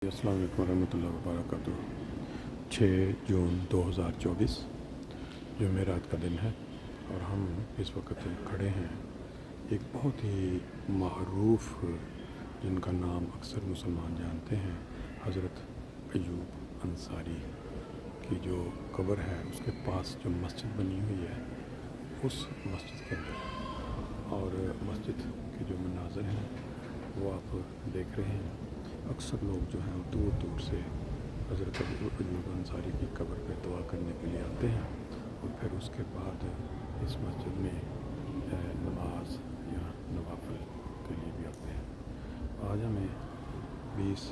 السلام علیکم ورحمۃ اللہ وبرکاتہ۔ 6 جون 2024 جمعرات کا دن ہے اور ہم اس وقت کھڑے ہیں ایک بہت ہی معروف جن کا نام اکثر مسلمان جانتے ہیں، حضرت ایوب انصاری کی جو قبر ہے اس کے پاس جو مسجد بنی ہوئی ہے اس مسجد کے اندر، اور مسجد کے جو مناظر ہیں وہ آپ دیکھ رہے ہیں۔ اکثر لوگ جو ہیں دور دور سے حضرت ایوب انصاری کی قبر پہ دعا کرنے کے لیے آتے ہیں اور پھر اس کے بعد اس مسجد میں نماز یا نوافل کے لیے بھی آتے ہیں۔ آج ہمیں 20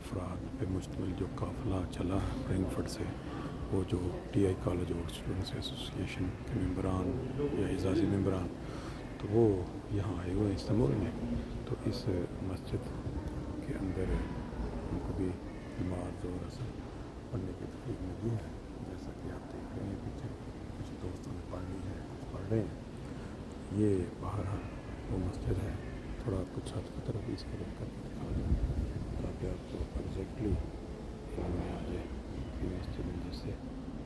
افراد پہ مشتمل جو قافلہ چلا ہے فرینک فرٹ سے، وہ جو ٹی آئی کالج اور اسٹوڈنٹس ایسوسیشن کے ممبران یا اعزازی ممبران، تو وہ یہاں آئے ہوئے ہیں استنبول میں، تو اس مسجد کے اندر ان کو بھی نماز اور اثر پڑھنے کی تفریح ملی ہے۔ جیسا کہ آپ دیکھ رہے ہیں پیچھے کچھ دوستوں نے پڑھ لی ہے، کچھ پڑھ رہے ہیں۔ یہ باہر وہ مسجد ہے، تھوڑا کچھ چھت کی طرف اس کے کر کے دکھا دیں تاکہ آپ کو ایگزیکٹلی میں آ جائے کہ مسجد میں جیسے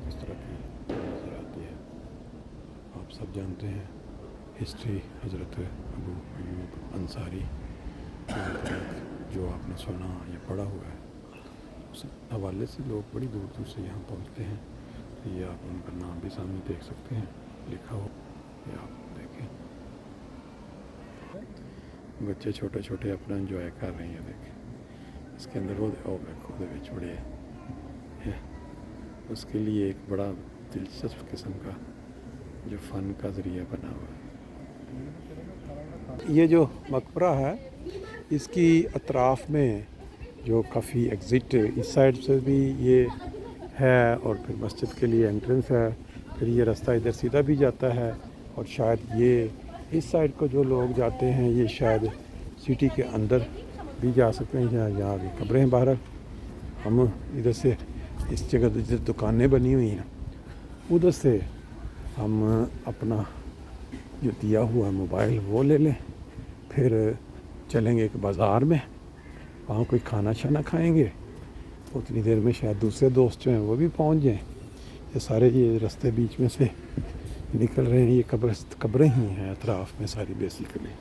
کس طرح کی نظر آتی ہے۔ آپ سب جانتے ہیں ہسٹری حضرت ابو ایوب انصاری جو آپ نے سنا یا پڑھا ہوا ہے، اس حوالے سے لوگ بڑی دور دور سے یہاں پہنچتے ہیں۔ تو یہ آپ ان کا نام بھی سامنے دیکھ سکتے ہیں لکھا ہو، یہ آپ دیکھیں۔ بچے چھوٹے چھوٹے اپنا انجوائے کر رہے ہیں، دیکھیں اس کے اندر وہ خود بڑے ہیں، اس کے لیے ایک بڑا دلچسپ قسم کا جو فن کا ذریعہ بنا ہوا ہے۔ یہ جو مقبرہ ہے اس کی اطراف میں جو کافی ایگزٹ اس سائڈ سے بھی یہ ہے اور پھر مسجد کے لیے انٹرنس ہے، پھر یہ رستہ ادھر سیدھا بھی جاتا ہے، اور شاید یہ اس سائڈ کو جو لوگ جاتے ہیں یہ شاید سٹی کے اندر بھی جا سکتے ہیں۔ یہاں بھی قبریں ہیں، باہر ہم ادھر سے اس جگہ جدھر دکانیں بنی ہوئی ہیں ادھر سے ہم اپنا جو دیا ہوا موبائل وہ لے لیں، پھر چلیں گے ایک بازار میں، وہاں کوئی کھانا شانا کھائیں گے، اتنی دیر میں شاید دوسرے دوست جو ہیں وہ بھی پہنچ جائیں۔ یہ سارے یہ رستے بیچ میں سے نکل رہے ہیں، یہ قبریں ہی ہیں اطراف میں ساری بیسیکلی۔